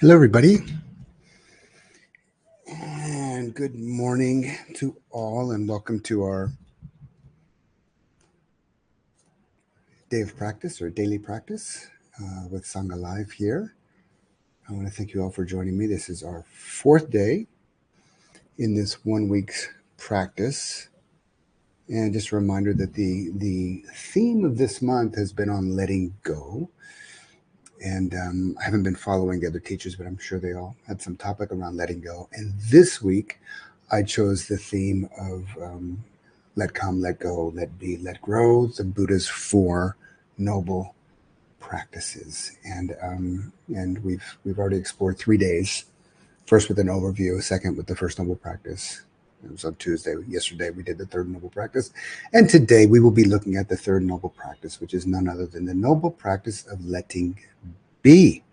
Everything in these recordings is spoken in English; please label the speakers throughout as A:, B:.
A: Hello, everybody, and good morning to all, and welcome to our day of practice or daily practice with Sangha Live here. I want to thank you all for joining me. This is our fourth day in this 1 week's practice, and just a reminder that the theme of this month has been on letting go. And I haven't been following the other teachers, but I'm sure they all had some topic around letting go. And this week, I chose the theme of let come, let go, let be, let grow, the Buddha's four noble practices. And we've already explored 3 days. First with an overview, second with the first noble practice. It was on Tuesday. Yesterday we did the third noble practice. And today we will be looking at the third noble practice, which is none other than the noble practice of letting be.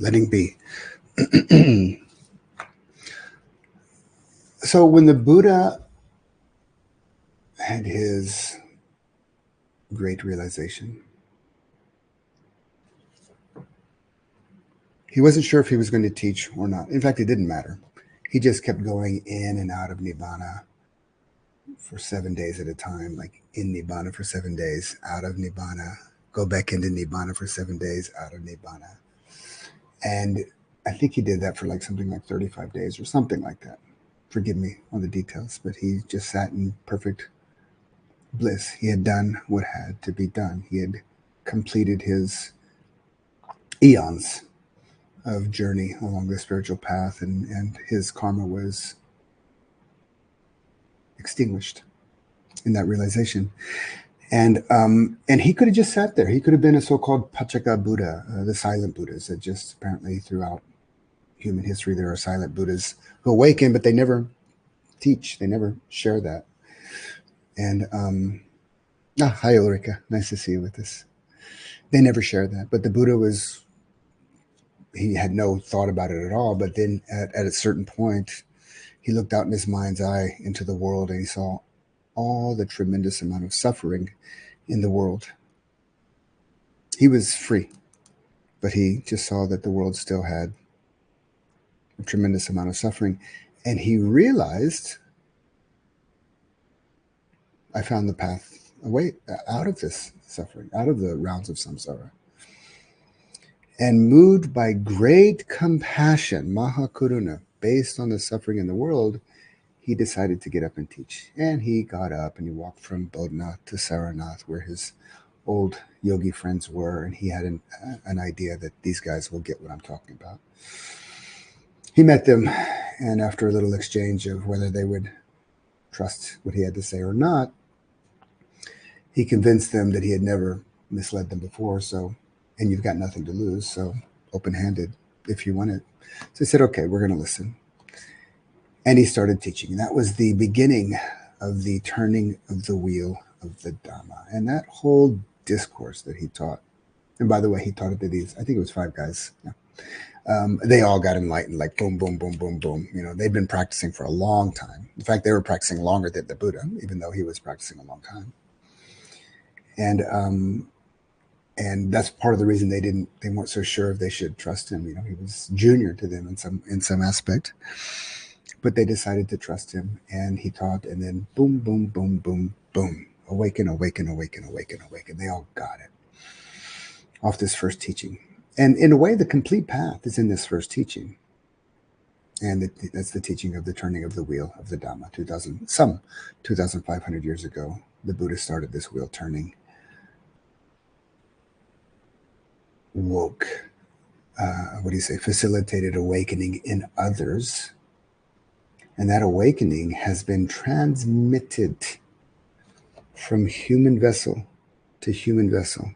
A: Letting be. So when the Buddha had his great realization, he wasn't sure if he was going to teach or not. In fact, it didn't matter. He just kept going in and out of Nibbana for 7 days at a time, like in Nibbana for 7 days, out of Nibbana, go back into Nibbana for 7 days, out of Nibbana. And I think he did that for like something like 35 days or something like that. Forgive me on the details, but he just sat in perfect bliss. He had done what had to be done. He had completed his eons of journey along the spiritual path, and his karma was extinguished in that realization. And he could have just sat there. He could have been a so-called Pachaka Buddha, the silent Buddhas that just apparently throughout human history there are silent Buddhas who awaken, but they never teach. They never share that. And hi Ulrika, nice to see you with us. They never share that, but the Buddha he had no thought about it at all. But then at a certain point, he looked out in his mind's eye into the world and he saw all the tremendous amount of suffering in the world. He was free, but he just saw that the world still had a tremendous amount of suffering. And he realized, I found the path away out of this suffering, out of the rounds of samsara. And moved by great compassion, Mahakaruna, based on the suffering in the world, he decided to get up and teach. And he got up and he walked from Bodhnath to Saranath, where his old yogi friends were. And he had an idea that these guys will get what I'm talking about. He met them, and after a little exchange of whether they would trust what he had to say or not, he convinced them that he had never misled them before. So, and you've got nothing to lose. So open-handed if you want it. So he said, okay, we're going to listen. And he started teaching. And that was the beginning of the turning of the wheel of the Dhamma. And that whole discourse that he taught, and by the way, he taught it to these, I think it was 5 guys. Yeah. They all got enlightened, like boom, boom, boom, boom, boom. You know, they'd been practicing for a long time. In fact, they were practicing longer than the Buddha, even though he was practicing a long time. And that's part of the reason they weren't so sure if they should trust him. You know, he was junior to them in some aspect. But they decided to trust him, and he taught, and then boom, boom, boom, boom, boom. Awaken, awaken, awaken, awaken, awaken. They all got it off this first teaching. And in a way, the complete path is in this first teaching. And that's the teaching of the turning of the wheel of the Dhamma. 2,500 years ago, the Buddha started this wheel turning. Woke, facilitated awakening in others. And that awakening has been transmitted from human vessel to human vessel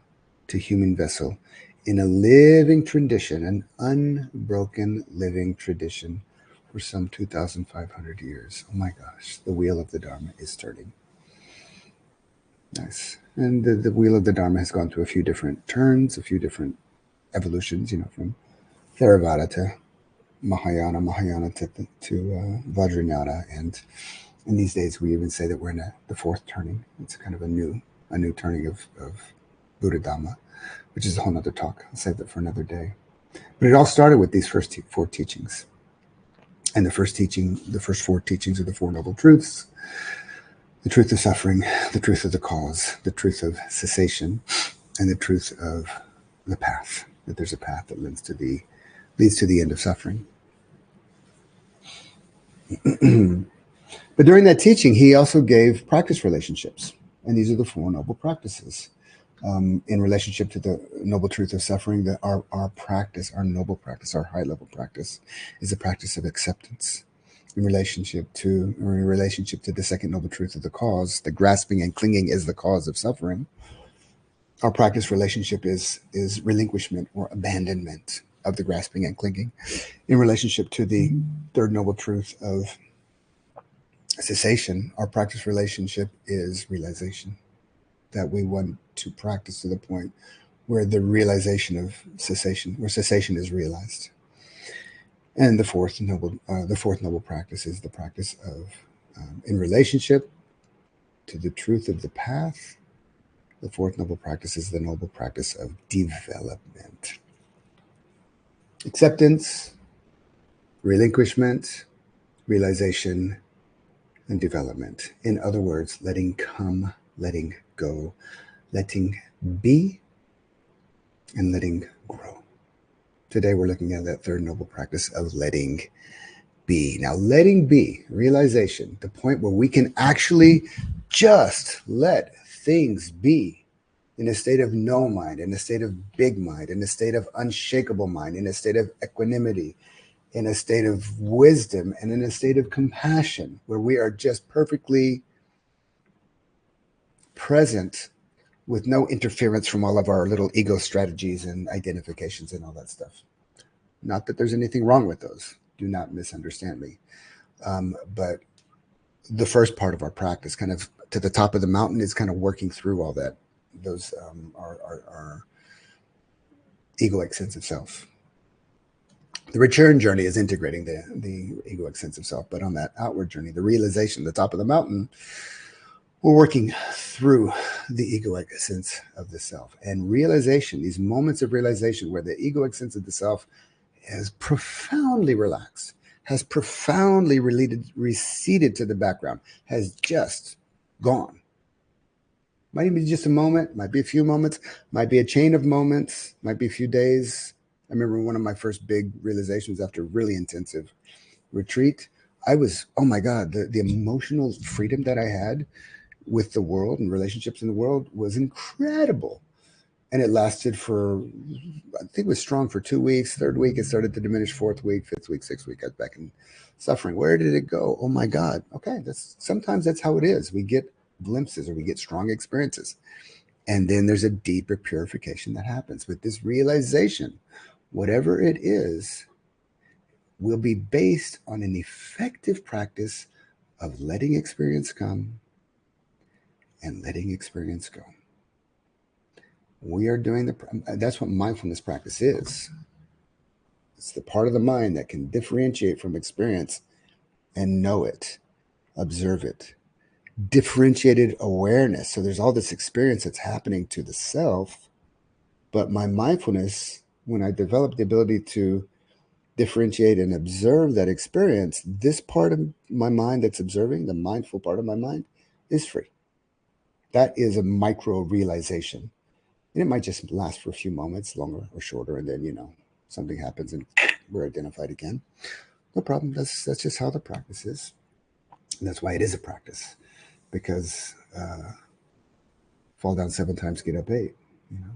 A: to human vessel in a living tradition, an unbroken living tradition for some 2,500 years. Oh my gosh, the wheel of the Dharma is turning. Nice. And the wheel of the Dharma has gone through a few different turns, a few different evolutions, you know, from Theravada to Mahayana to Vajrayana, and in these days we even say that we're in the fourth turning. It's kind of a new a new turning of Buddha Dhamma, which is a whole nother talk. I'll save that for another day. But it all started with these first four teachings. And the first four teachings are the Four Noble Truths: the truth of suffering, the truth of the cause, the truth of cessation, and the truth of the path, that there's a path that leads to the end of suffering. But during that teaching, he also gave practice relationships. And these are the Four Noble Practices. In relationship to the noble truth of suffering, that our practice, our noble practice, our high level practice is a practice of acceptance. In relationship to the second noble truth of the cause, the grasping and clinging is the cause of suffering. Our practice relationship is relinquishment or abandonment of the grasping and clinging. In relationship to the third noble truth of cessation, our practice relationship is realization, that we want to practice to the point where the realization of cessation, where cessation is realized. And the fourth noble practice is the practice of, in relationship to the truth of the path, the fourth noble practice is the noble practice of development. Acceptance, relinquishment, realization, and development. In other words, letting come, letting go, letting be, and letting grow. Today we're looking at that third noble practice of letting be. Now, letting be, realization, the point where we can actually just let things be in a state of no mind, in a state of big mind, in a state of unshakable mind, in a state of equanimity, in a state of wisdom, and in a state of compassion, where we are just perfectly present with no interference from all of our little ego strategies and identifications and all that stuff. Not that there's anything wrong with those. Do not misunderstand me. But the first part of our practice, kind of to the top of the mountain, is kind of working through all that. Those our egoic sense of self. The return journey is integrating the egoic sense of self, but on that outward journey, the realization, the top of the mountain, we're working through the egoic sense of the self. And realization, these moments of realization where the egoic sense of the self has profoundly relaxed, has profoundly receded to the background, has just gone. Might even be just a moment, might be a few moments, might be a chain of moments, might be a few days. I remember one of my first big realizations after a really intensive retreat. I was, oh my God, the emotional freedom that I had with the world and relationships in the world was incredible. And it lasted for, I think it was strong for 2 weeks. Third week, it started to diminish. Fourth week, fifth week, sixth week, I was back in suffering. Where did it go? Oh my God. Okay, sometimes that's how it is. We get glimpses or we get strong experiences. And then there's a deeper purification that happens with this realization. Whatever it is, will be based on an effective practice of letting experience come and letting experience go. We are doing that's what mindfulness practice is. It's the part of the mind that can differentiate from experience and know it, observe it. Differentiated awareness. So there's all this experience that's happening to the self, but my mindfulness, when I develop the ability to differentiate and observe that experience, this part of my mind that's observing, the mindful part of my mind, is free. That is a micro realization. And it might just last for a few moments, longer or shorter, and then, something happens and we're identified again. No problem. That's just how the practice is. And that's why it is a practice, because fall down 7 times, get up 8.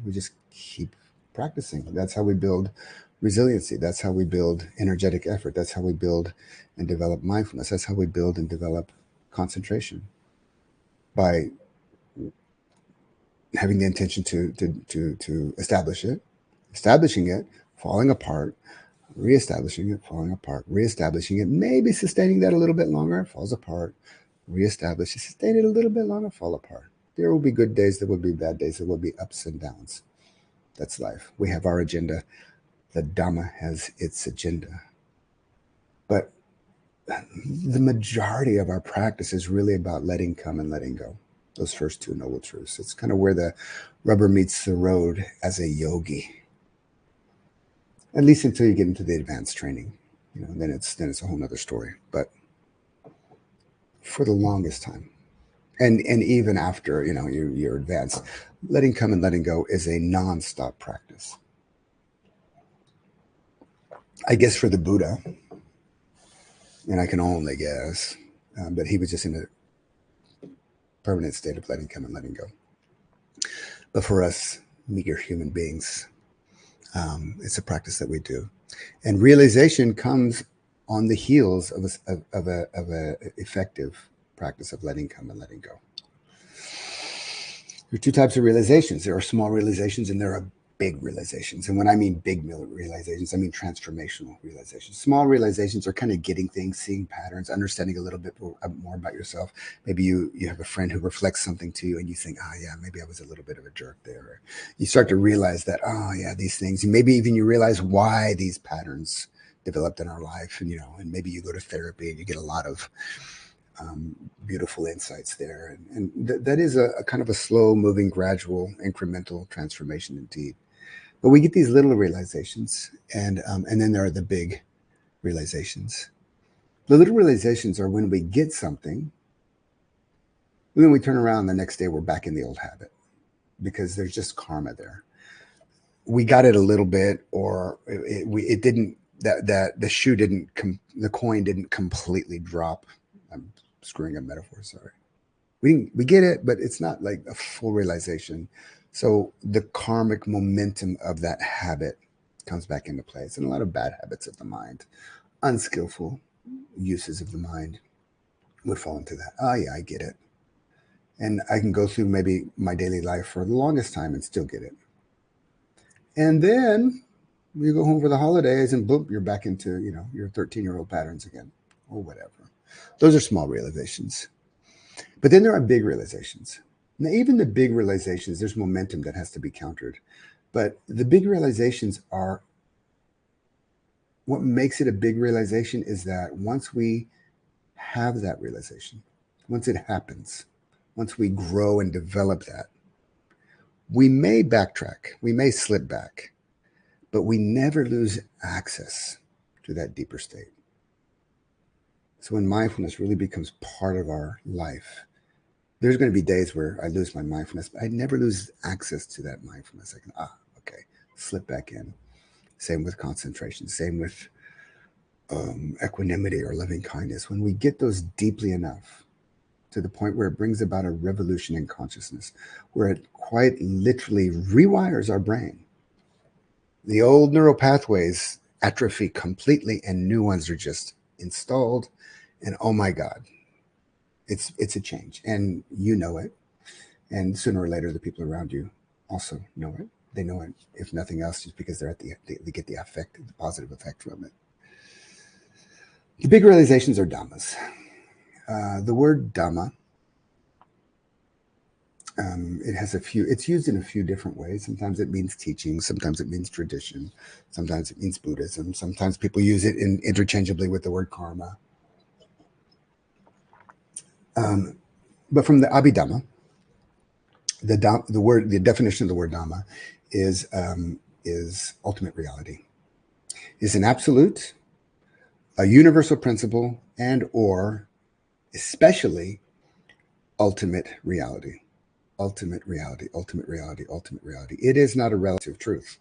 A: We just keep practicing. That's how we build resiliency. That's how we build energetic effort. That's how we build and develop mindfulness. That's how we build and develop concentration, by having the intention to establish it, establishing it, falling apart, reestablishing it, falling apart, reestablishing it, maybe sustaining that a little bit longer, it falls apart, reestablish it, sustain it a little bit longer, fall apart. There will be good days, there will be bad days, there will be ups and downs. That's life. We have our agenda. The Dhamma has its agenda. But the majority of our practice is really about letting come and letting go. those first two noble truths. It's kind of where the rubber meets the road as a yogi, at least until you get into the advanced training. Then it's a whole nother story. But for the longest time, and even after you're advanced, letting come and letting go is a non-stop practice. I guess for the Buddha, and I can only guess, but he was just in a permanent state of letting come and letting go. But for us meager human beings, it's a practice that we do, and realization comes on the heels of a effective practice of letting come and letting go. There are two types of realizations. There are small realizations and there are big realizations. And when I mean big realizations, I mean transformational realizations. Small realizations are kind of getting things, seeing patterns, understanding a little bit more about yourself. Maybe you have a friend who reflects something to you and you think, oh, yeah, maybe I was a little bit of a jerk there. Or you start to realize that, oh, yeah, these things. And maybe even you realize why these patterns developed in our life. And maybe you go to therapy and you get a lot of beautiful insights there. And that is a kind of a slow moving, gradual, incremental transformation indeed. But we get these little realizations, and then there are the big realizations. The little realizations are when we get something, and then we turn around the next day, we're back in the old habit because there's just karma there. We got it a little bit, or it didn't. That the shoe didn't, the coin didn't completely drop. I'm screwing up metaphor. Sorry. We get it, but it's not like a full realization. So the karmic momentum of that habit comes back into place, and a lot of bad habits of the mind, unskillful uses of the mind would fall into that. Oh yeah, I get it. And I can go through maybe my daily life for the longest time and still get it. And then you go home for the holidays and boom, you're back into, your 13-year-old patterns again or whatever. Those are small realizations. But then there are big realizations. Now, even the big realizations, there's momentum that has to be countered. But the big realizations are, what makes it a big realization is that once we have that realization, once it happens, once we grow and develop that, we may backtrack, we may slip back, but we never lose access to that deeper state. So when mindfulness really becomes part of our life, there's going to be days where I lose my mindfulness, but I never lose access to that mindfulness. I can, okay, slip back in. Same with concentration, same with equanimity or loving kindness. When we get those deeply enough to the point where it brings about a revolution in consciousness, where it quite literally rewires our brain, the old neural pathways atrophy completely and new ones are just installed. And oh my God, it's a change, and you know it. And sooner or later, the people around you also know it. They know it, if nothing else, just because they get the effect, the positive effect from it. The big realizations are dhammas. The word dhamma, it has it's used in a few different ways. Sometimes it means teaching, sometimes it means tradition, sometimes it means Buddhism, sometimes people use it interchangeably with the word karma. But from the Abhidhamma, the definition of the word Dhamma is ultimate reality. It's an absolute, a universal principle, and or especially ultimate reality. Ultimate reality, ultimate reality, ultimate reality. It is not a relative truth.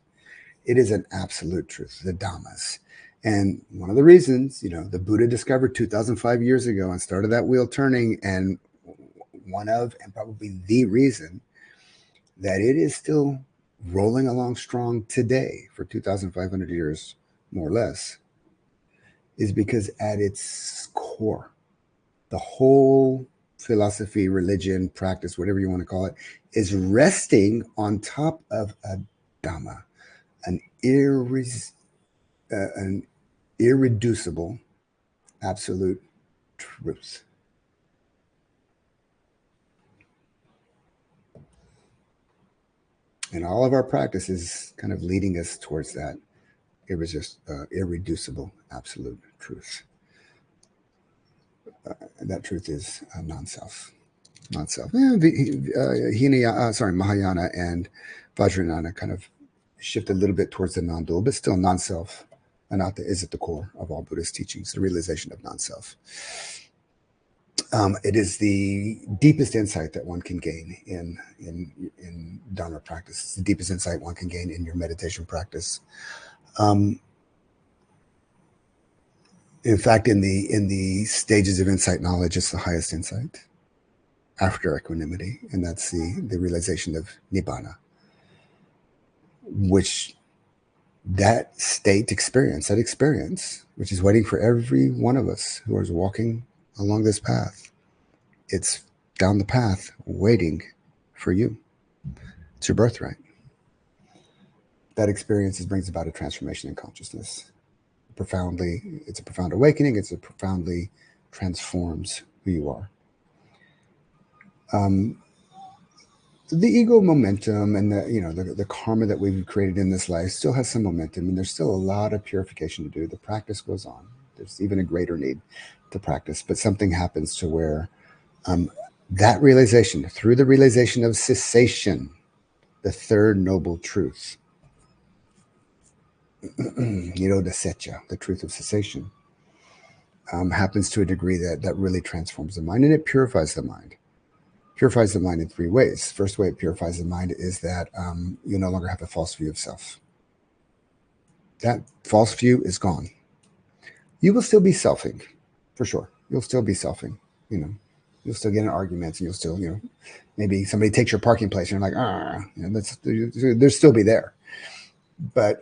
A: It is an absolute truth, the Dhammas. And one of the reasons, the Buddha discovered 2005 years ago and started that wheel turning, and one of, and probably the reason that it is still rolling along strong today for 2,500 years, more or less, is because at its core, the whole philosophy, religion, practice, whatever you want to call it, is resting on top of a Dhamma, an irreducible absolute truth. And all of our practice is kind of leading us towards that irreducible absolute truth. That truth is non-self. non-self. Mahayana and Vajrayana kind of shift a little bit towards the non-dual, but still non-self. Anatta is at the core of all Buddhist teachings, the realization of non-self. It is the deepest insight that one can gain in Dharma practice. It's the deepest insight one can gain in your meditation practice. In fact, in the stages of insight knowledge, it's the highest insight after equanimity, and that's the realization of nibbana, which that experience, which is waiting for every one of us who is walking along this path. It's down the path waiting for you. It's your birthright. That experience brings about a transformation in consciousness. It's a profound awakening. It's a profoundly transforms who you are. The ego momentum and the karma that we've created in this life still has some momentum, and there's still a lot of purification to do. The practice goes on. There's even a greater need to practice, but something happens to where that realization, through the realization of cessation, the third noble truth, Nirodha, the truth of cessation, happens to a degree that really transforms the mind, and it purifies the mind. Purifies the mind in three ways. First way it purifies the mind is that you no longer have a false view of self. That false view is gone. You will still be selfing, for sure. You'll still be selfing. You'll still get in arguments, and you'll still, maybe somebody takes your parking place, and you're like, they'll still be there. But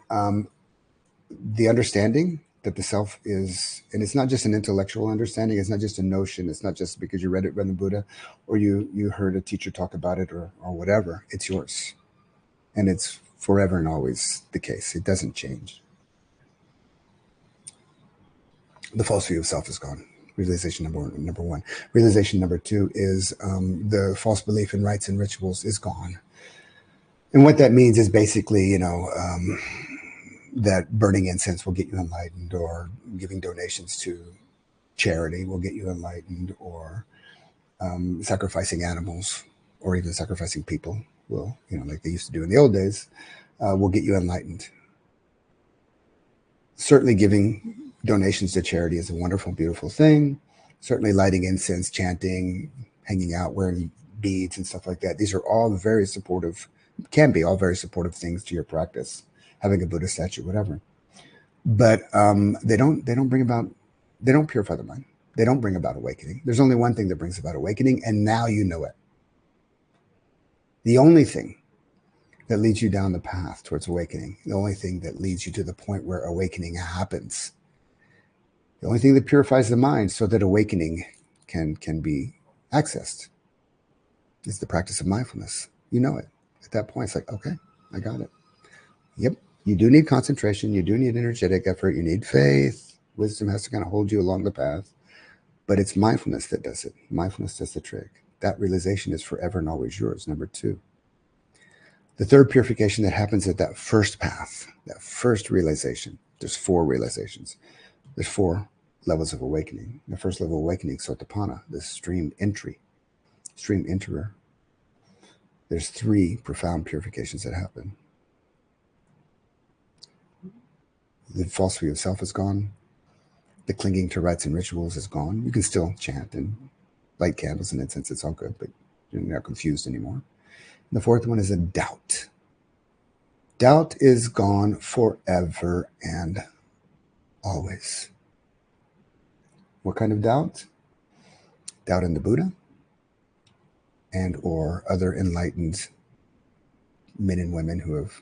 A: the understanding that the self is, and it's not just an intellectual understanding, it's not just a notion, it's not just because you read it in the Buddha or you heard a teacher talk about it or whatever, it's yours. And it's forever and always the case. It doesn't change. The false view of self is gone. Realization number one. Realization number two is the false belief in rites and rituals is gone. And what that means is basically, that burning incense will get you enlightened, or giving donations to charity will get you enlightened, or sacrificing animals, or even sacrificing people will, like they used to do in the old days, will get you enlightened. Certainly giving donations to charity is a wonderful, beautiful thing. Certainly lighting incense, chanting, hanging out, wearing beads and stuff like that. These are all very supportive, can be all very supportive things to your practice. Having a Buddha statue, whatever. But they don't purify the mind. They don't bring about awakening. There's only one thing that brings about awakening, and now you know it. The only thing that leads you down the path towards awakening, the only thing that leads you to the point where awakening happens, the only thing that purifies the mind so that awakening can be accessed is the practice of mindfulness. You know it. At that point, it's like, okay, I got it. Yep. You do need concentration. You do need energetic effort. You need faith. Wisdom has to kind of hold you along the path. But it's mindfulness that does it. Mindfulness does the trick. That realization is forever and always yours. Number two. The third purification that happens at that first path, that first realization, there's four realizations. There's four levels of awakening. The first level of awakening, Sotapanna, the stream enterer. There's three profound purifications that happen. The false view of self is gone. The clinging to rites and rituals is gone. You can still chant and light candles and incense. It's all good, but you're not confused anymore. And the fourth one is a doubt. Doubt is gone forever and always. What kind of doubt? Doubt in the Buddha and or other enlightened men and women who have,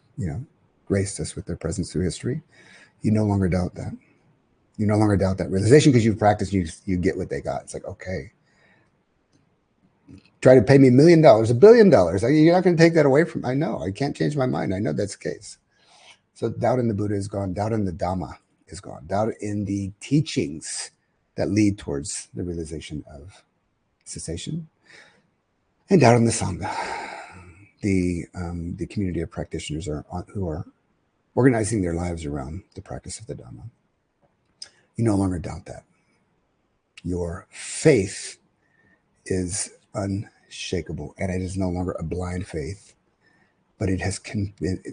A: graced us with their presence through history. You no longer doubt that. You no longer doubt that realization because you've practiced, you get what they got. It's like, okay, try to pay me $1 million, $1 billion. You're not going to take that away from me. I know. I can't change my mind. I know that's the case. So doubt in the Buddha is gone. Doubt in the Dhamma is gone. Doubt in the teachings that lead towards the realization of cessation. And doubt in the Sangha, the community of practitioners who are organizing their lives around the practice of the Dhamma. You no longer doubt that. Your faith is unshakable, and it is no longer a blind faith, but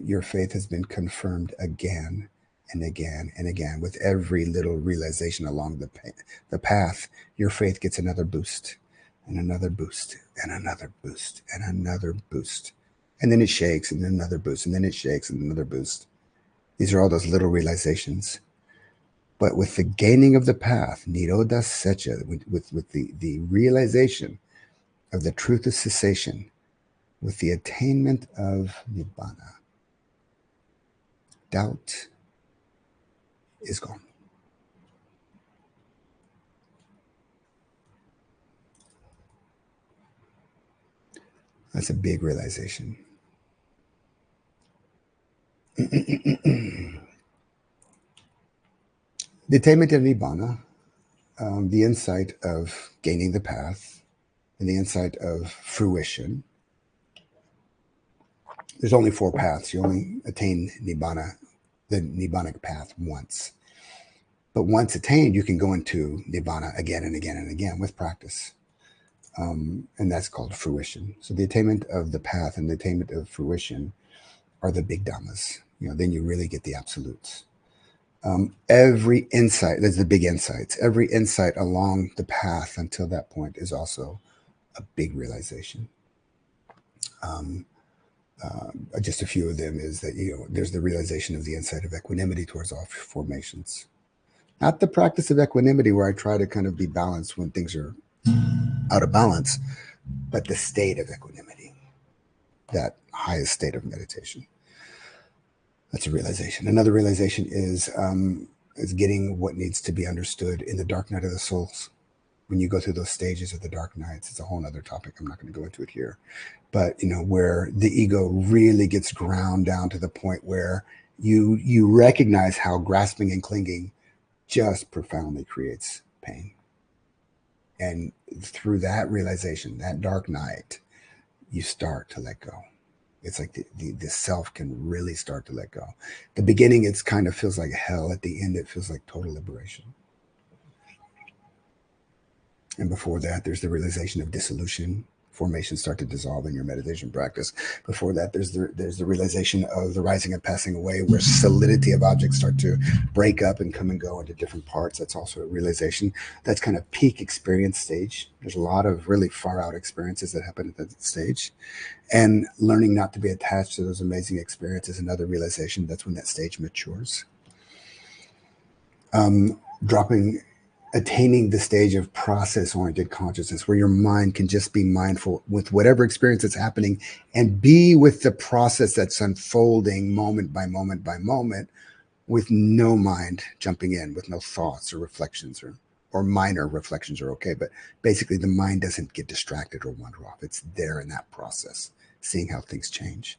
A: your faith has been confirmed again and again and again with every little realization along the path. Your faith gets another boost and another boost and another boost and another boost, and then it shakes and then another boost and then it shakes and another boost. These are all those little realizations. But with the gaining of the path, Nirodha Secha, with the realization of the truth of cessation, with the attainment of Nibbana, doubt is gone. That's a big realization. The attainment of Nibbana, the insight of gaining the path, and the insight of fruition. There's only 4 paths. You only attain Nibbana, the Nibbanic path, once. But once attained, you can go into Nibbana again and again and again with practice. And that's called fruition. So the attainment of the path and the attainment of fruition are the big dhammas. Then you really get the absolutes. Every insight, there's the big insights. Every insight along the path until that point is also a big realization. Just a few of them is that there's the realization of the insight of equanimity towards all formations. Not the practice of equanimity where I try to kind of be balanced when things are out of balance, but the state of equanimity, that highest state of meditation. That's a realization. Another realization is getting what needs to be understood in the dark night of the souls. When you go through those stages of the dark nights, it's a whole other topic. I'm not going to go into it here. But, where the ego really gets ground down to the point where you recognize how grasping and clinging just profoundly creates pain. And through that realization, that dark night, you start to let go. It's like the self can really start to let go. The beginning, it's kind of feels like hell. At the end, it feels like total liberation. And before that, there's the realization of dissolution. Formations start to dissolve in your meditation practice. Before that, there's the realization of the rising and passing away, where solidity of objects start to break up and come and go into different parts. That's also a realization. That's kind of peak experience stage. There's a lot of really far out experiences that happen at that stage. And learning not to be attached to those amazing experiences, another realization. That's when that stage matures. Attaining the stage of process-oriented consciousness, where your mind can just be mindful with whatever experience that's happening and be with the process that's unfolding moment by moment by moment, with no mind jumping in, with no thoughts or reflections, or minor reflections are okay. But basically the mind doesn't get distracted or wander off. It's there in that process, seeing how things change.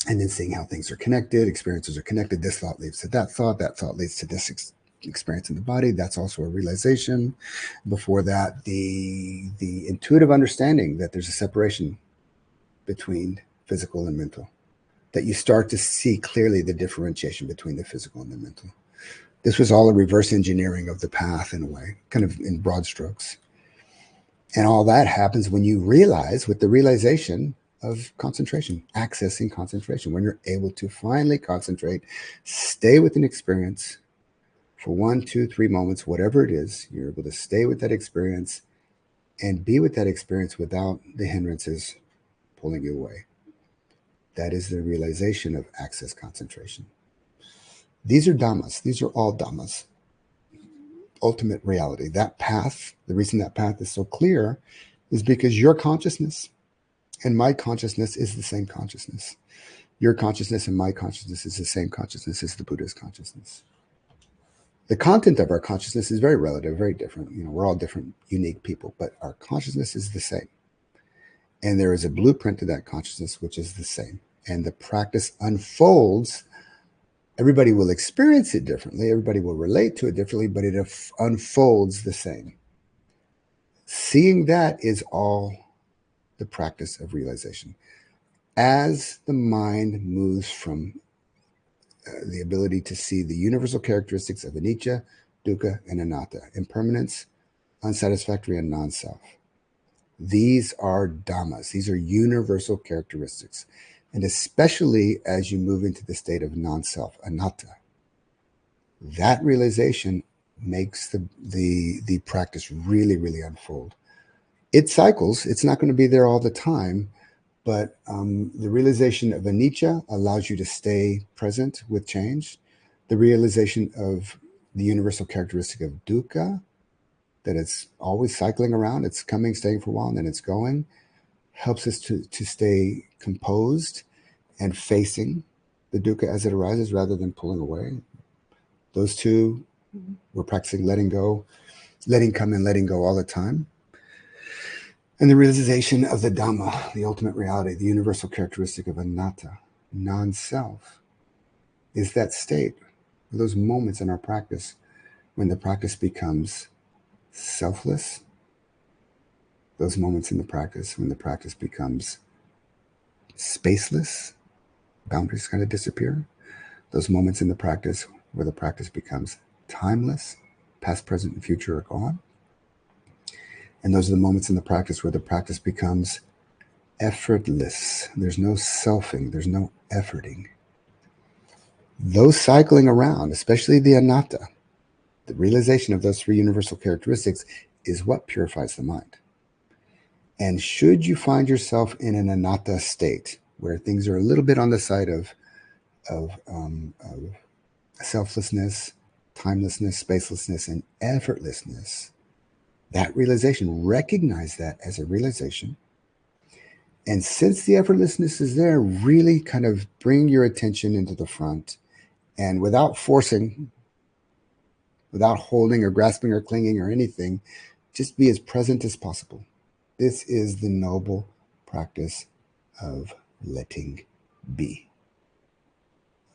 A: And then seeing how things are connected, experiences are connected. This thought leads to that thought leads to this experience in the body. That's also a realization. Before that, the intuitive understanding that there's a separation between physical and mental, that you start to see clearly the differentiation between the physical and the mental. This was all a reverse engineering of the path, in a way, kind of in broad strokes. And all that happens when you realize, with the realization of concentration, accessing concentration, when you're able to finally concentrate, stay with an experience for 1, 2, 3 moments, whatever it is. You're able to stay with that experience and be with that experience without the hindrances pulling you away. That is the realization of access concentration. These are dhammas. These are all dhammas. Ultimate reality. That path, the reason that path is so clear is because your consciousness and my consciousness is the same consciousness. Your consciousness and my consciousness is the same consciousness as the Buddha's consciousness. The content of our consciousness is very relative, very different. We're all different, unique people, but our consciousness is the same. And there is a blueprint to that consciousness, which is the same. And the practice unfolds. Everybody will experience it differently. Everybody will relate to it differently, but it unfolds the same. Seeing that is all the practice of realization. As the mind moves from the ability to see the universal characteristics of anicca, dukkha, and anatta, impermanence, unsatisfactory, and non-self, These are dhammas. These are universal characteristics. And especially as you move into the state of non-self, anatta, that realization makes the practice really, really unfold. It cycles. It's not going to be there all the time, but the realization of anicca allows you to stay present with change. The realization of the universal characteristic of dukkha, that it's always cycling around, it's coming, staying for a while, and then it's going, helps us to stay composed and facing the dukkha as it arises rather than pulling away. Those two, we're practicing letting go, letting come and letting go all the time. And the realization of the Dhamma, the ultimate reality, the universal characteristic of anatta, non-self, is that state, those moments in our practice when the practice becomes selfless, those moments in the practice when the practice becomes spaceless, boundaries kind of disappear, those moments in the practice where the practice becomes timeless, past, present, and future are gone. And those are the moments in the practice where the practice becomes effortless. There's no selfing, there's no efforting. Those cycling around, especially the anatta, the realization of those three universal characteristics is what purifies the mind. And should you find yourself in an anatta state where things are a little bit on the side of selflessness, timelessness, spacelessness, and effortlessness, that realization, recognize that as a realization. And since the effortlessness is there, really kind of bring your attention into the front, and without forcing, without holding or grasping or clinging or anything, just be as present as possible. This is the noble practice of letting be.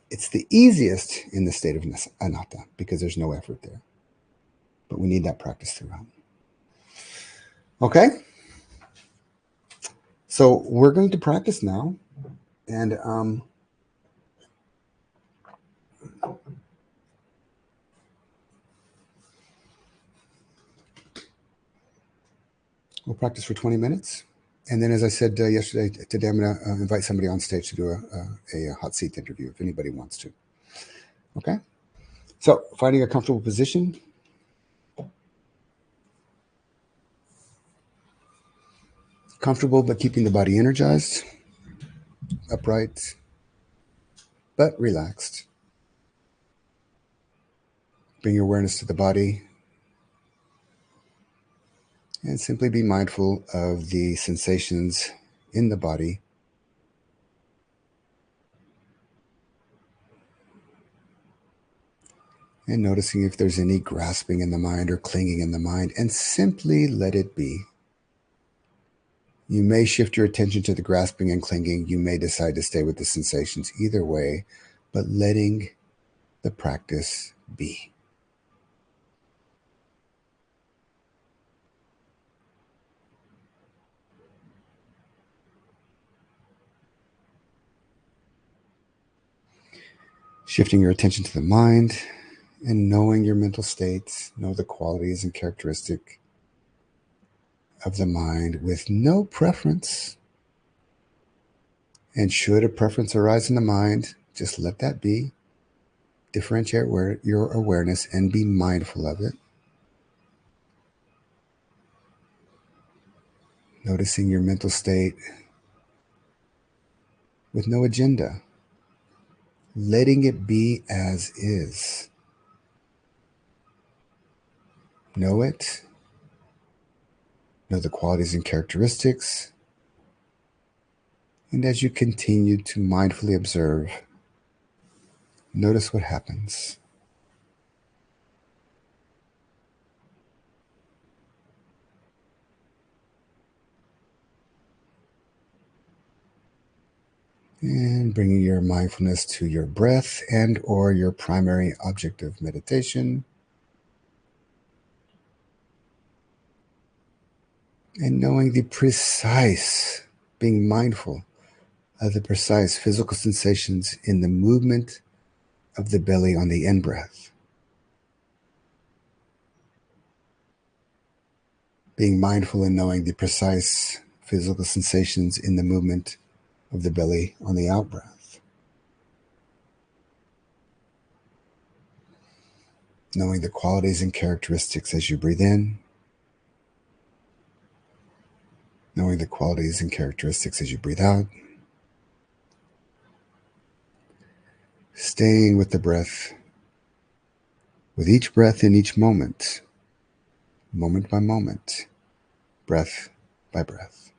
A: It's the easiest in the state of anatta because there's no effort there. But we need that practice throughout. Okay? So we're going to practice now. And we'll practice for 20 minutes. And then, as I said yesterday, today I'm going to invite somebody on stage to do a hot seat interview if anybody wants to. Okay? So finding a comfortable position. Comfortable but keeping the body energized, upright, but relaxed. Bring your awareness to the body and simply be mindful of the sensations in the body. And noticing if there's any grasping in the mind or clinging in the mind, and simply let it be. You may shift your attention to the grasping and clinging. You may decide to stay with the sensations. Either way, but letting the practice be. Shifting your attention to the mind and knowing your mental states, know the qualities and characteristic of the mind with no preference. And should a preference arise in the mind, just let that be. Differentiate your awareness and be mindful of it. Noticing your mental state with no agenda. Letting it be as is. Know it. Know the qualities and characteristics. And as you continue to mindfully observe, notice what happens. And bringing your mindfulness to your breath and or your primary object of meditation. And knowing the precise, being mindful of the precise physical sensations in the movement of the belly on the in-breath. being mindful and knowing the precise physical sensations in the movement of the belly on the out breath, knowing the qualities and characteristics as you breathe in, knowing the qualities and characteristics as you breathe out, staying with the breath, with each breath in each moment, moment by moment, breath by breath.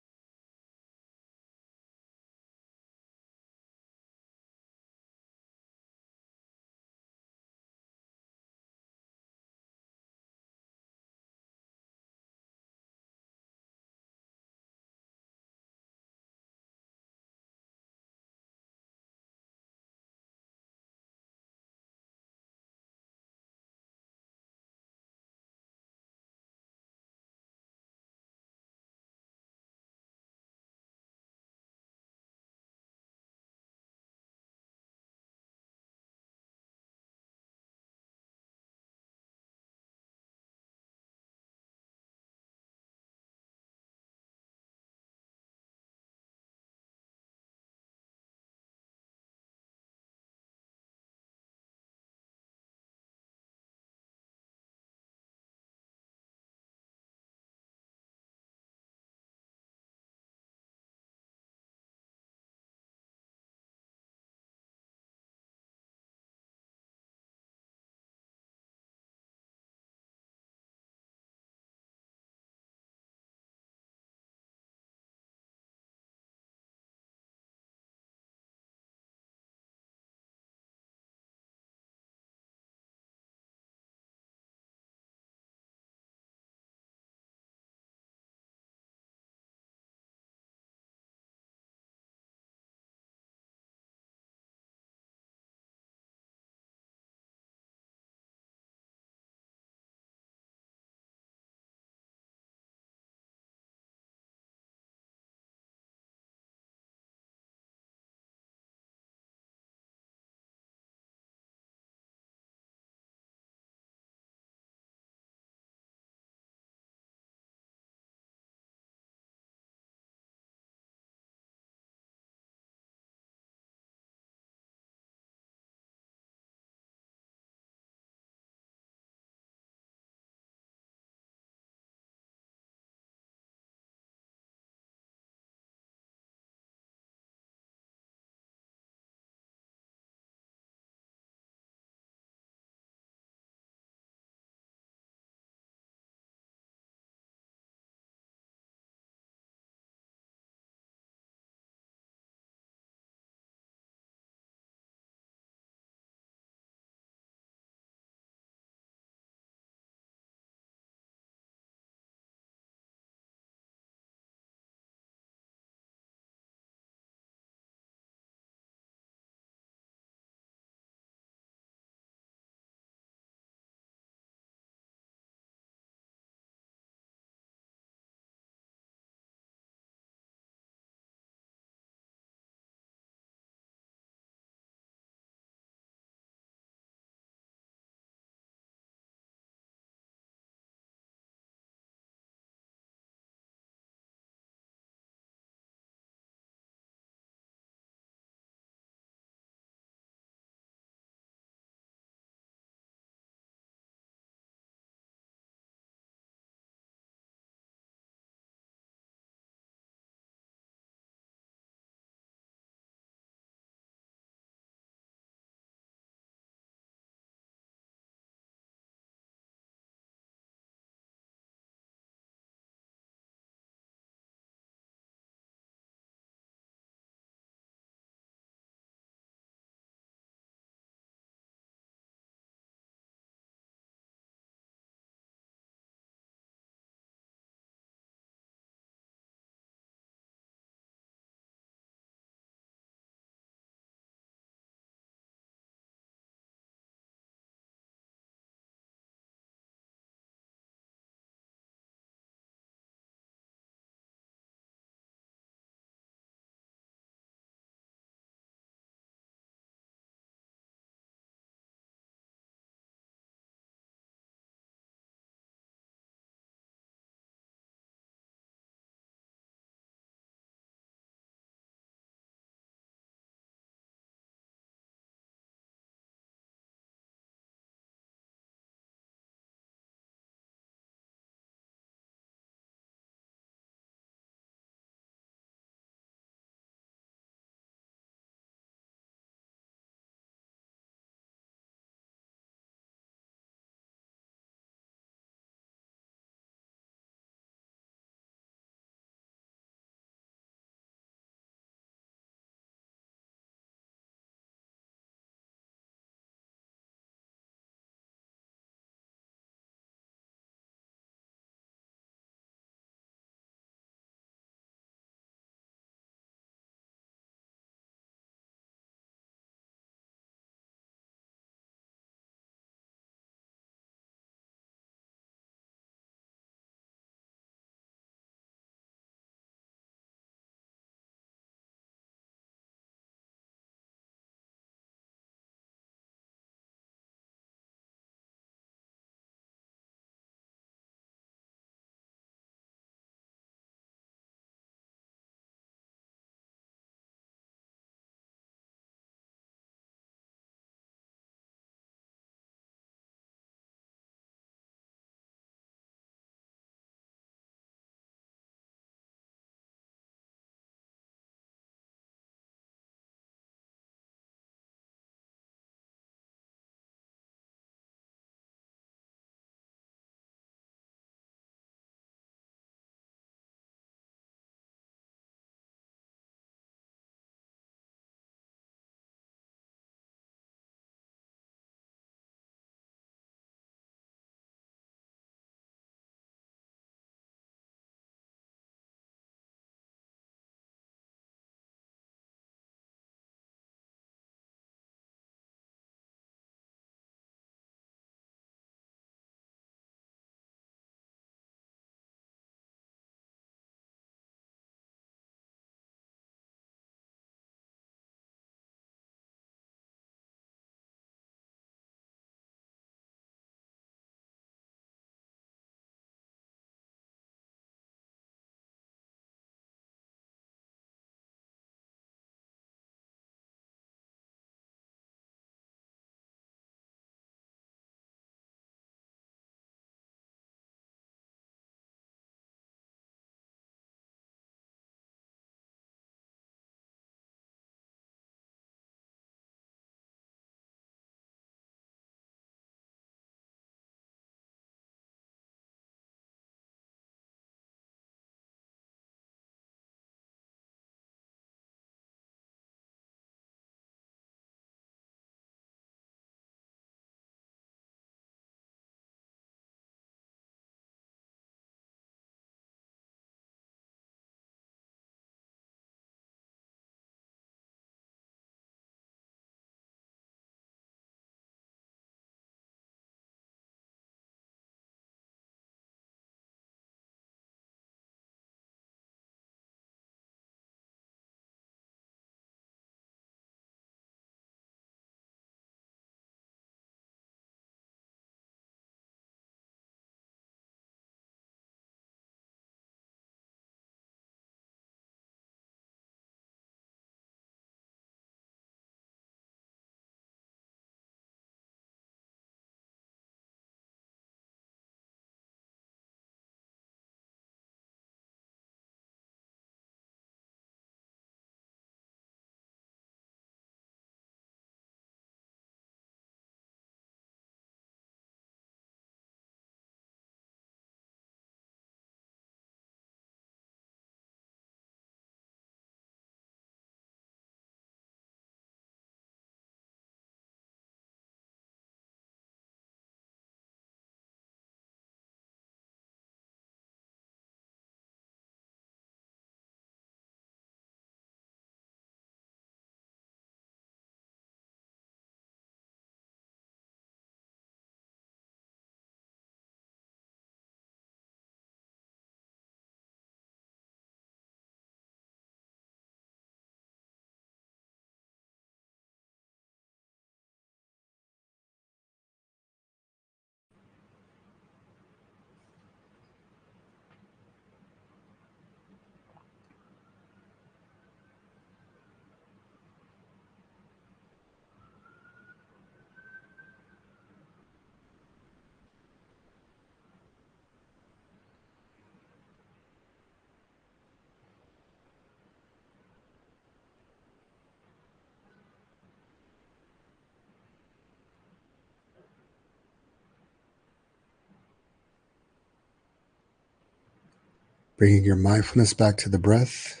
A: Bringing your mindfulness back to the breath.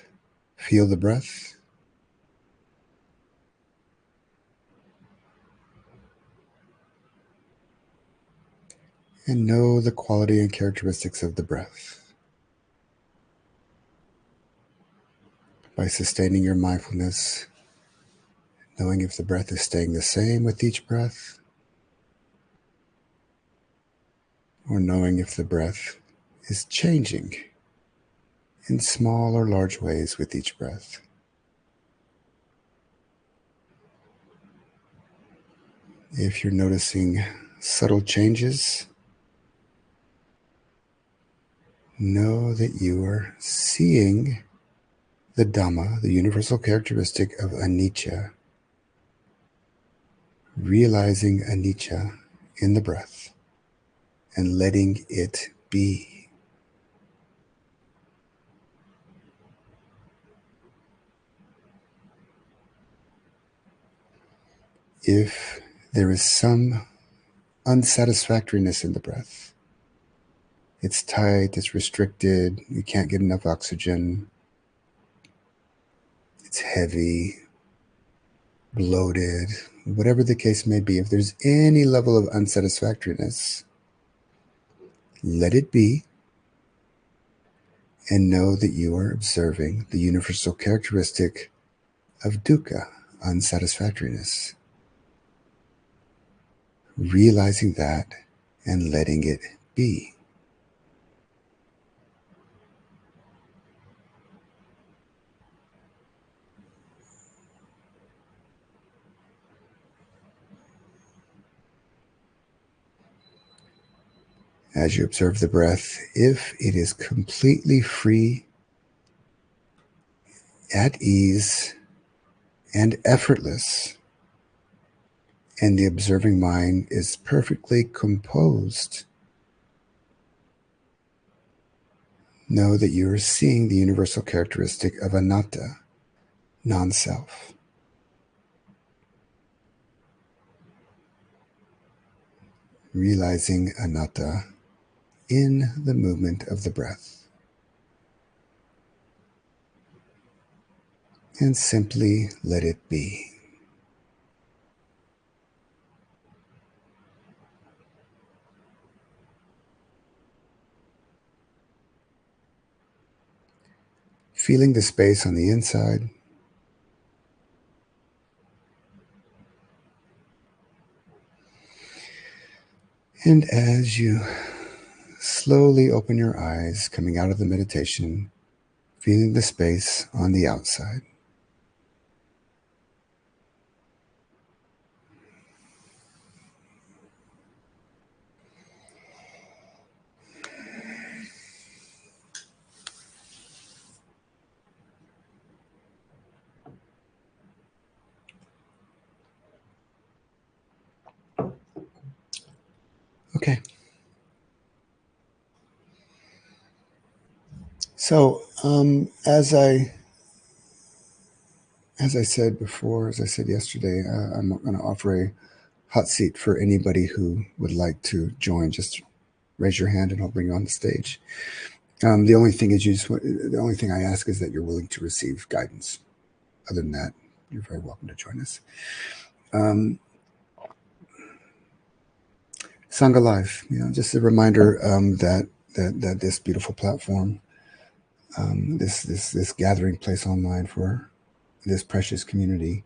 A: Feel the breath. And know the quality and characteristics of the breath. By sustaining your mindfulness, knowing if the breath is staying the same with each breath, or knowing if the breath is changing in small or large ways with each breath. If you're noticing subtle changes, know that you are seeing the Dhamma, the universal characteristic of anicca, realizing anicca in the breath and letting it be. If there is some unsatisfactoriness in the breath, it's tight, it's restricted, you can't get enough oxygen, it's heavy, bloated, whatever the case may be, if there's any level of unsatisfactoriness, let it be and know that you are observing the universal characteristic of dukkha, unsatisfactoriness. Realizing that and letting it be. As you observe the breath, if it is completely free, at ease, and effortless, and the observing mind is perfectly composed, know that you are seeing the universal characteristic of anatta, non-self. Realizing anatta in the movement of the breath. And simply let it be. Feeling the space on the inside. And as you slowly open your eyes, coming out of the meditation, feeling the space on the outside. Okay. So, as I said before, as I said yesterday, I'm going to offer a hot seat for anybody who would like to join. Just raise your hand, and I'll bring you on the stage. The only thing is, the only thing I ask is that you're willing to receive guidance. Other than that, you're very welcome to join us. Sangha Life, just a reminder that this beautiful platform, this gathering place online for this precious community,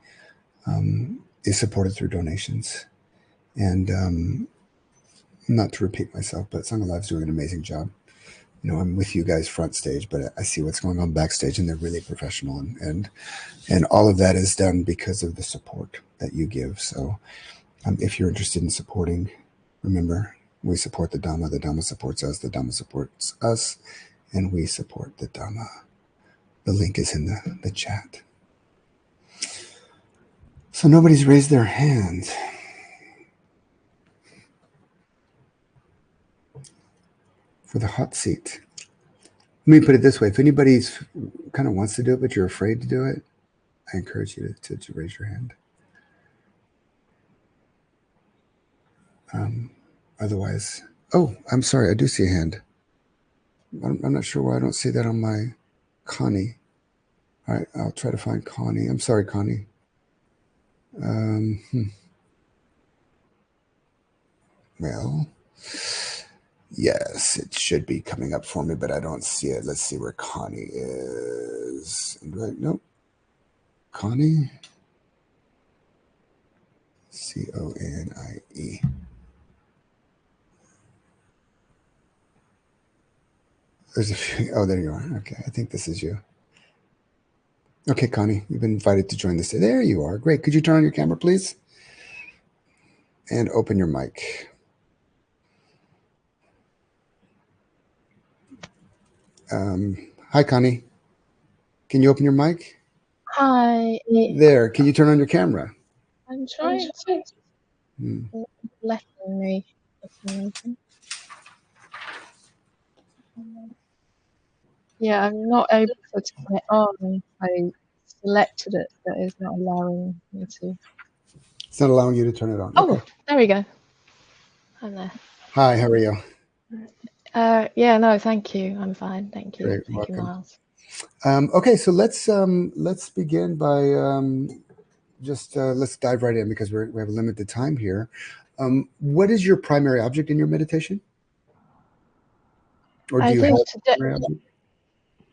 A: is supported through donations. And not to repeat myself, but Sangha Life is doing an amazing job. I'm with you guys front stage, but I see what's going on backstage, and they're really professional, and all of that is done because of the support that you give. So, if you're interested in supporting, remember, we support the Dhamma supports us, the Dhamma supports us, and we support the Dhamma. The link is in the chat. So nobody's raised their hand. For the hot seat. Let me put it this way. If anybody's kind of wants to do it, but you're afraid to do it, I encourage you to raise your hand. Otherwise, oh, I'm sorry. I do see a hand. I'm not sure why I don't see that on my Connie. All right, I'll try to find Connie. I'm sorry, Connie. Um, hmm, well, yes, it should be coming up for me, but I don't see it. Let's see where Connie is. Right, nope. Connie, Conie. There's a few. Oh, there you are. Okay, I think this is you. Okay, Connie, you've been invited to join this. There you are. Great. Could you turn on your camera, please? And open your mic. Hi, Connie. Can you open your mic?
B: Hi,
A: There. Can you turn on your camera?
B: I'm trying to
A: Hmm.
B: letting me for some reason. Yeah, I'm not able to turn it on. I selected it, but it's not allowing me to.
A: It's not allowing you to turn it on.
B: Oh,
A: Okay.
B: there we go. I'm there.
A: Hi, how are you?
B: Yeah, no, thank you. I'm fine. Thank you.
A: Great.
B: Thank you,
A: Welcome.
B: Miles.
A: Okay, so let's begin by just let's dive right in because we have a limited time here. What is your primary object in your meditation, or do
B: I
A: you have
B: think
A: a primary object?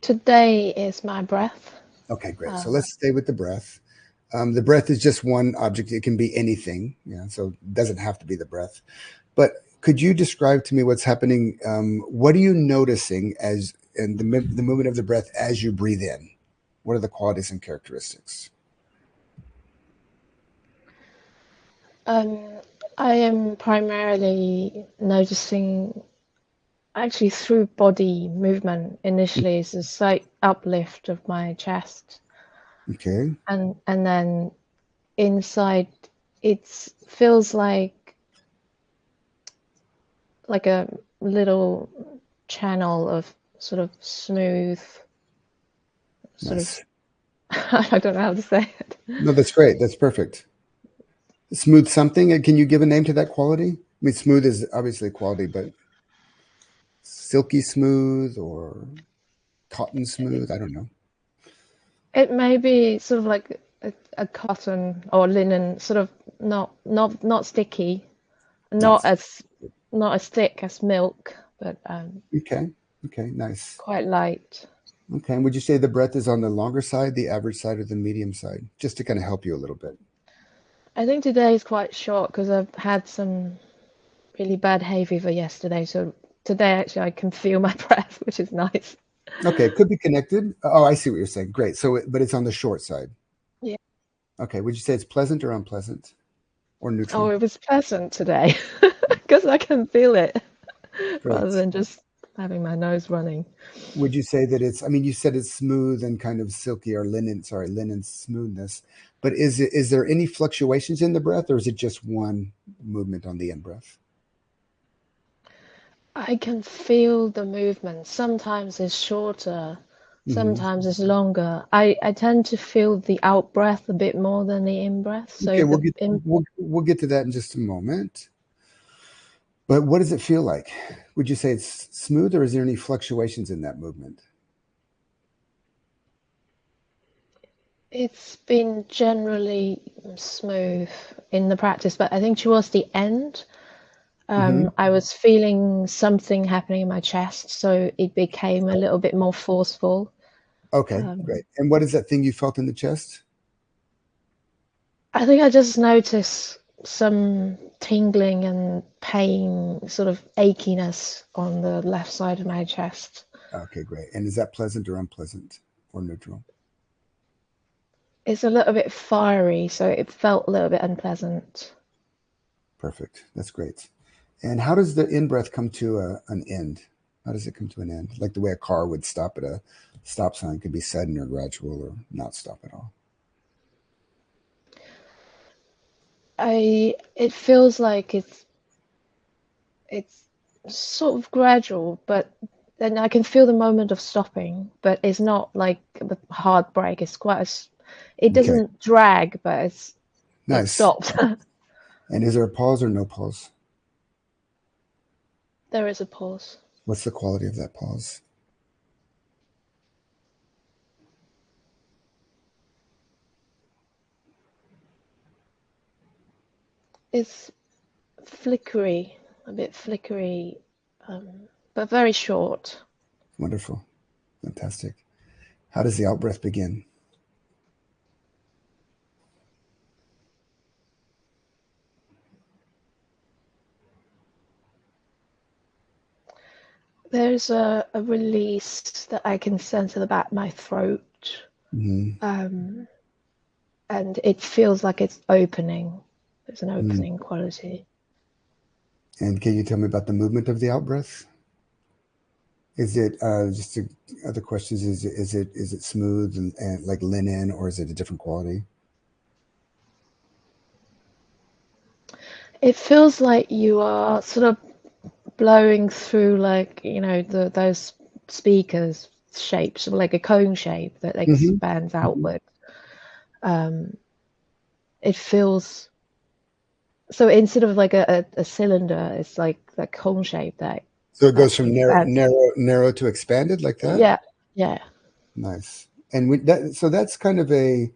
B: today is my breath.
A: Okay, great. So
B: Uh,
A: let's stay with the breath. The breath is just one object. It can be anything. Yeah, so it doesn't have to be the breath. But could you describe to me what's happening? What are you noticing as and the movement of the breath as you breathe in? What are the qualities and characteristics?
B: um, I am primarily noticing actually through body movement initially is a slight uplift of my chest
A: Okay,
B: and then inside it feels like a little channel of sort of smooth sort of
A: nice.
B: I don't know how to say it.
A: No, that's great. That's perfect. Smooth something. Can you give a name to that quality? I mean, smooth is obviously a quality, but silky smooth or cotton smooth. I don't know.
B: It may be sort of like a cotton or linen, sort of not sticky, not
A: Nice.
B: as not as thick as milk, but
A: Okay. Okay. Nice.
B: quite light.
A: Okay. And would you say the breath is on the longer side, the average side, or the medium side? Just to kind of help you a little bit.
B: I think today is quite short because I've had some really bad hay fever yesterday, so today actually I can feel my breath, which is nice.
A: Okay. It could be connected. Oh, I see what you're saying. Great. So, but it's on the short side.
B: Yeah.
A: Okay. Would you say it's pleasant or unpleasant or
B: Oh,
A: neutral?
B: it was pleasant today because I can feel it rather
A: Great.
B: than just having my nose running.
A: Would you say that it's, I mean, you said it's smooth and kind of silky or linen, sorry, linen smoothness, but is there any fluctuations in the breath or is it just one movement on the in breath?
B: I can feel the movement. Sometimes it's shorter,
A: Hmm.
B: sometimes it's longer. I tend to feel the out breath a bit more than the in breath.
A: Okay,
B: So the in
A: we'll get to that in just a moment. But what does it feel like? Would you say it's smooth or is there any fluctuations in that movement?
B: it's been generally smooth in the practice, but I think towards the end,
A: Hmm.
B: I was feeling something happening in my chest, so it became a little bit more forceful.
A: Okay,
B: Um,
A: great. And what is that thing you felt in the chest?
B: I think I just noticed some tingling and pain, sort of achiness on the left side of my chest.
A: Okay, great. And is that pleasant or unpleasant or neutral?
B: It's a little bit fiery, so it felt a little bit unpleasant.
A: Perfect. That's great. And how does the in breath come to an end? How does it come to an end? Like the way a car would stop at a stop sign could be sudden or gradual or not stop at all.
B: It feels like it's sort of gradual, but then I can feel the moment of stopping, but it's not like the hard break. It's quite it
A: Okay,
B: doesn't drag, but it
A: nice.
B: stops.
A: And is there a pause or no pause?
B: There is a pause.
A: What's the quality of that pause?
B: It's flickery, a bit flickery, but very short.
A: Wonderful. Fantastic. How does the out breath begin?
B: There's a release that I can sense at the back of my throat,
A: Mm-hmm.
B: um, and it feels like it's opening. There's an
A: Mm-hmm.
B: opening quality.
A: And can you tell me about the movement of the out breath? Is it just to, other questions? Is it smooth and like linen, or is it a different quality?
B: It feels like you are sort of blowing through, like, those speakers shapes, like a cone shape that
A: Mm-hmm.
B: expands
A: Mm-hmm.
B: outward. Um, it feels so, instead of like a cylinder, it's like the cone shape
A: So it
B: that
A: goes from
B: expands.
A: narrow to expanded like that.
B: Yeah, yeah.
A: Nice. And so that's kind of a.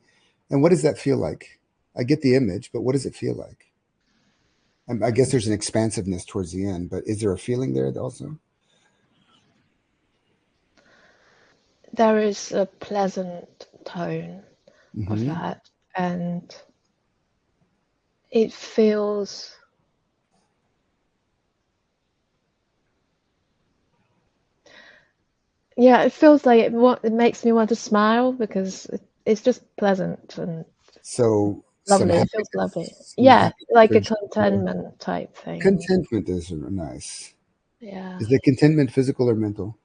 A: And what does that feel like? I get the image, but what does it feel like? I guess there's an expansiveness towards the end, but is there a feeling there also?
B: There is a pleasant tone of
A: Hmm.
B: that, and it feels, yeah, it feels like it makes me want to smile because it's just pleasant and
A: So some
B: lovely. It feels lovely.
A: happiness, some
B: Yeah,
A: happiness
B: like a
A: or joy.
B: contentment type thing.
A: Contentment is nice.
B: Yeah.
A: Is the contentment physical or mental?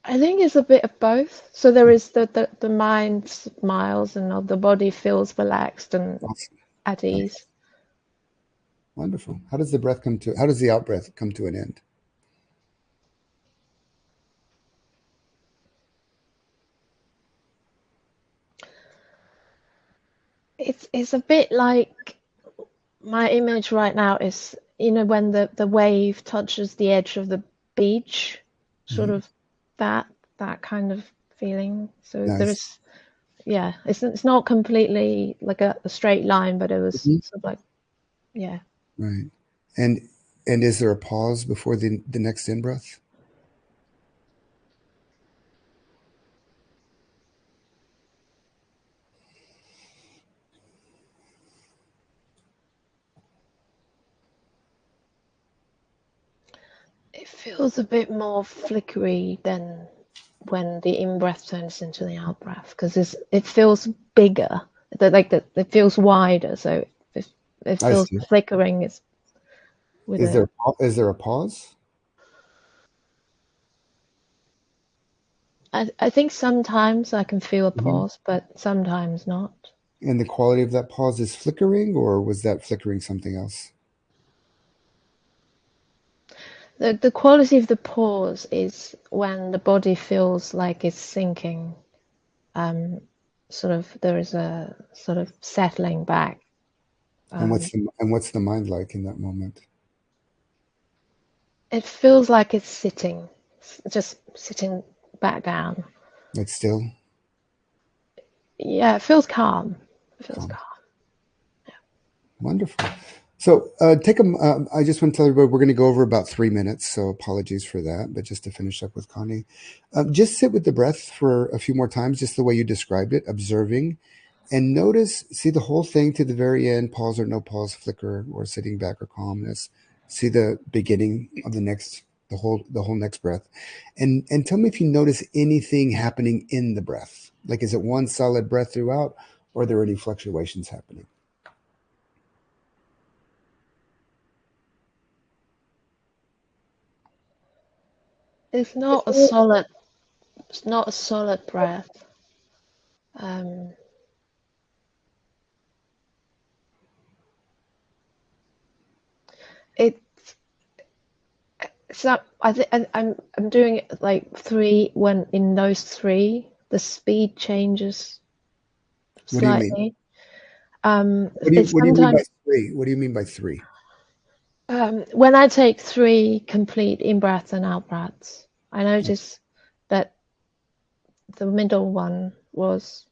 B: I think it's a bit of both. So there is the mind smiles and the body feels relaxed and
A: Awesome.
B: at
A: Nice.
B: ease.
A: Wonderful. How does the breath come to, how does the out breath come to an end?
B: It's a bit like, my image right now is, when the wave touches the edge of the beach, sort
A: Mhm.
B: of that that kind of feeling. So there
A: Nice.
B: is, yeah, it's not completely like a straight line, but it was
A: Mhm.
B: sort of like, yeah.
A: Right. And is there a pause before the next in breath?
B: It feels a bit more flickery than when the in breath turns into the out breath, because it feels bigger. It feels wider, so it
A: I
B: feels
A: see.
B: flickering. It's with
A: Is
B: a.
A: there a pause?
B: I think sometimes I can feel a
A: Mhm.
B: pause, but sometimes not.
A: And the quality of that pause is flickering, or was that flickering something else?
B: The quality of the pause is when the body feels like it's sinking. Um, Sort of, there is a sort of settling back.
A: And
B: Um,
A: what's the mind like in that moment?
B: it feels like it's sitting, just sitting back down.
A: Like still,
B: Yeah, it feels calm. It feels
A: calm.
B: calm.
A: Wonderful. So take a. I just want to tell everybody we're going to go over about 3 minutes, so apologies for that. But just to finish up with Connie, just sit with the breath for a few more times, just the way you described it, observing, and notice. See the whole thing to the very end. Pause or no pause, flicker or sitting back or calmness. See the beginning of the whole next breath, and tell me if you notice anything happening in the breath. Like, is it one solid breath throughout, or are there any fluctuations happening?
B: It's not a solid. It's not a solid breath. Um, it. So I think I'm doing it like three. When in those three, the speed changes
A: What do you mean?
B: slightly.
A: What do you
B: It's
A: What do you mean by
B: sometimes,
A: three? What do you mean by three?
B: when I take three complete in breaths and out breaths, I notice that the middle one was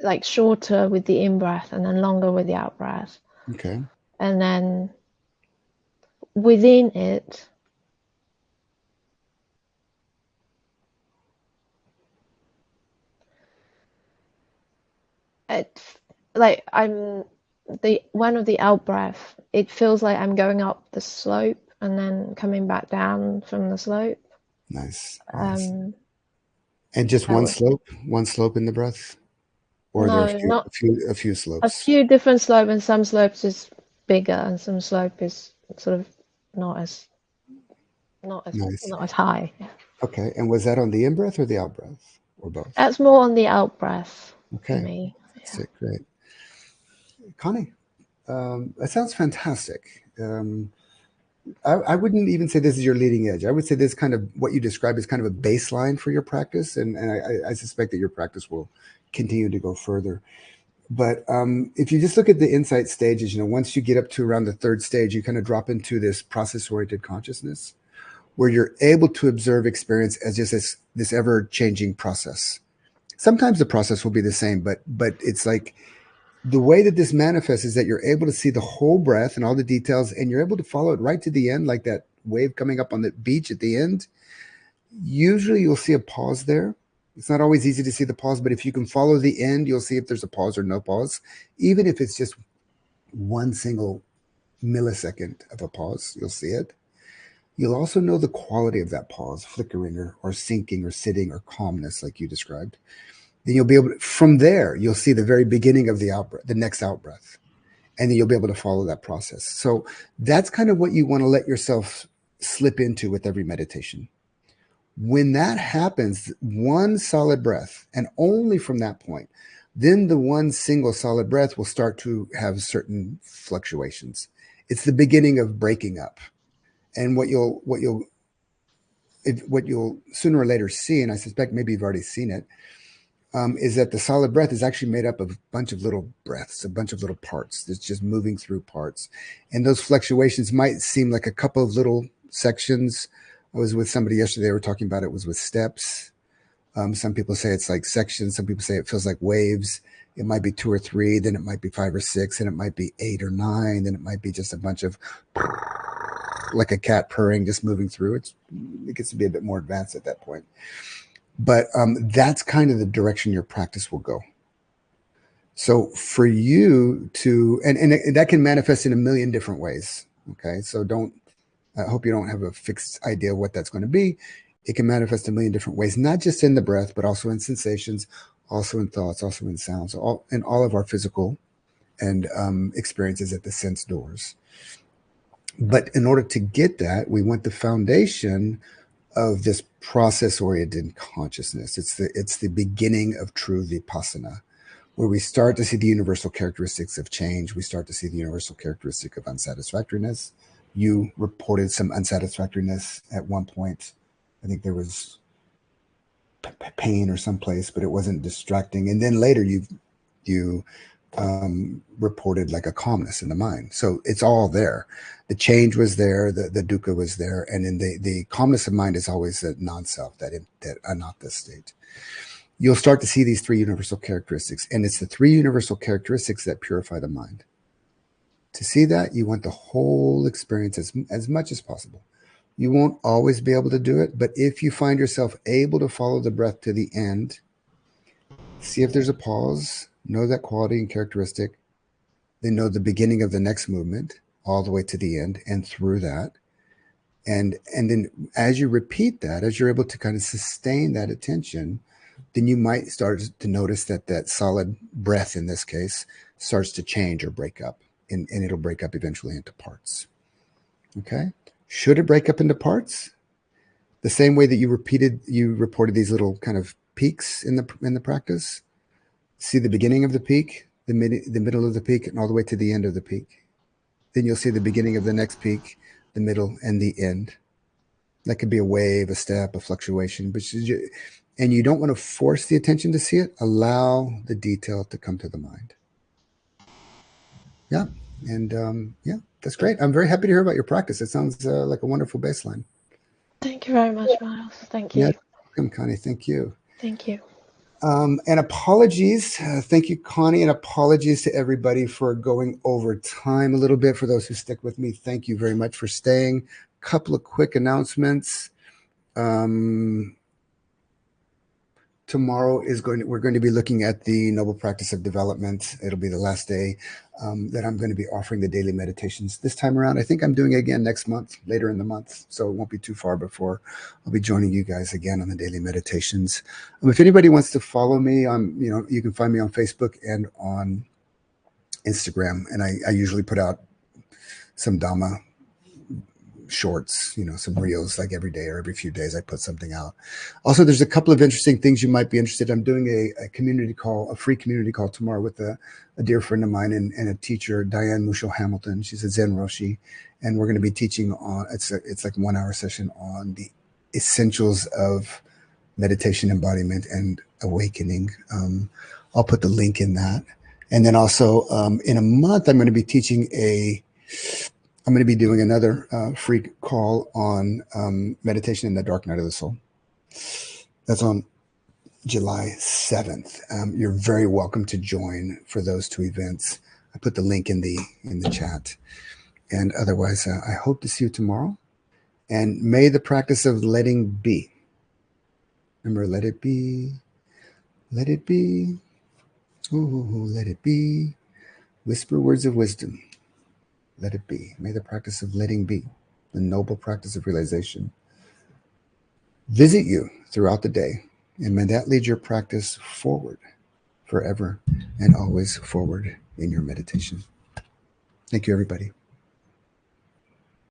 B: like shorter with the in breath and then longer with the out breath.
A: Okay.
B: And then within it like I'm the one of the out breath, it feels like I'm going up the slope and then coming back down from the slope.
A: Nice. Nice.
B: Um,
A: And just
B: that was
A: one slope in the breath, or are there
B: no, not
A: a few
B: a
A: slopes?
B: few different slopes, and some slopes is bigger, and some slope is sort of not as
A: Nice.
B: not as high.
A: Okay. And was that on the in breath or the out breath, or both?
B: That's more on the out breath for
A: Okay.
B: me. Yeah.
A: Fantastic. Great. Connie, that sounds fantastic. I wouldn't even say this is your leading edge. I would say this kind of what you described is kind of a baseline for your practice, and I suspect that your practice will continue to go further. But if you just look at the insight stages, once you get up to around the third stage, you kind of drop into this process-oriented consciousness where you're able to observe experience as just this ever-changing process. Sometimes the process will be the same, but it's like the way that this manifests is that you're able to see the whole breath and all the details, and you're able to follow it right to the end, like that wave coming up on the beach at the end. Usually you'll see a pause there. It's not always easy to see the pause, but if you can follow the end, you'll see if there's a pause or no pause, even if it's just one single millisecond of a pause, you'll see it. You'll also know the quality of that pause, flickering or sinking or sitting or calmness, like you described. Then you'll be able to, from there, you'll see the very beginning of the out breath, the next out breath, and then you'll be able to follow that process. So that's kind of what you want to let yourself slip into with every meditation. When that happens, one solid breath, and only from that point, then the one single solid breath will start to have certain fluctuations. It's the beginning of breaking up. And what you'll sooner or later see, and I suspect maybe you've already seen it, is that the solid breath is actually made up of a bunch of little breaths, a bunch of little parts that's just moving through parts. And those fluctuations might seem like a couple of little sections. I was with somebody yesterday, they were talking about it was with steps. Some people say it's like sections. Some people say it feels like waves. It might be two or three, then it might be five or six, and it might be eight or nine, then it might be just a bunch of like a cat purring, just moving through. It gets to be a bit more advanced at that point. But that's kind of the direction your practice will go. So for you to, and that can manifest in a million different ways. Okay. So I hope you don't have a fixed idea of what that's going to be. It can manifest in a million different ways, not just in the breath, but also in sensations, also in thoughts, also in sounds, in all of our physical and experiences at the sense doors. But in order to get that, we want the foundation of this process-oriented consciousness. It's the beginning of true vipassana, where we start to see the universal characteristics of change. We start to see the universal characteristic of unsatisfactoriness. You reported some unsatisfactoriness at one point. I think there was pain or someplace, but it wasn't distracting. And then later you reported like a calmness in the mind. So it's all there. The change was there, the dukkha was there, and then the calmness of mind is always the non-self, that anatta state. You'll start to see these three universal characteristics, and it's the three universal characteristics that purify the mind. To see that, you want the whole experience as much as possible. You won't always be able to do it, but if you find yourself able to follow the breath to the end, see if there's a pause, know that quality and characteristic, then know the beginning of the next movement all the way to the end and through that. And then as you repeat that, as you're able to kind of sustain that attention, then you might start to notice that solid breath in this case starts to change or break up, and it'll break up eventually into parts. Okay. Should it break up into parts? The same way that you reported these little kind of peaks in the practice. See the beginning of the peak, the middle of the peak, and all the way to the end of the peak. Then you'll see the beginning of the next peak, the middle, and the end. That could be a wave, a step, a fluctuation, and you don't want to force the attention to see it. Allow the detail to come to the mind. Yeah. And yeah, that's great. I'm very happy to hear about your practice. It sounds like a wonderful baseline.
B: Thank you very much, Miles. Thank
A: Yeah.
B: you.
A: Welcome, Connie. Thank you.
B: Thank you.
A: And apologies. Thank you, Connie, and apologies to everybody for going over time a little bit. For those who stick with me, thank you very much for staying. Couple of quick announcements. Um, Tomorrow we're going to be looking at the noble practice of development. It'll be the last day that I'm going to be offering the daily meditations this time around. I think I'm doing it again next month, later in the month, so it won't be too far before I'll be joining you guys again on the daily meditations. If anybody wants to follow me, you can find me on Facebook and on Instagram, and I usually put out some Dhamma shorts, some reels, like every day or every few days I put something out. Also, there's a couple of interesting things you might be interested in. I'm doing a community call, a free community call tomorrow with a dear friend of mine and a teacher, Diane Mushel Hamilton. She's a Zen Roshi, and we're going to be teaching on, it's like 1 hour session on the essentials of meditation, embodiment, and awakening. I'll put the link in that. And then also in a month, I'm going to be doing another free call on meditation in the dark night of the soul. That's on July 7th. You're very welcome to join for those two events. I put the link in the chat. And otherwise, I hope to see you tomorrow. And may the practice of letting be. Remember, let it be. Let it be. Ooh, let it be. Whisper words of wisdom. Let it be. May the practice of letting be, the noble practice of realization, visit you throughout the day. And may that lead your practice forward forever and always forward in your meditation. Thank you, everybody.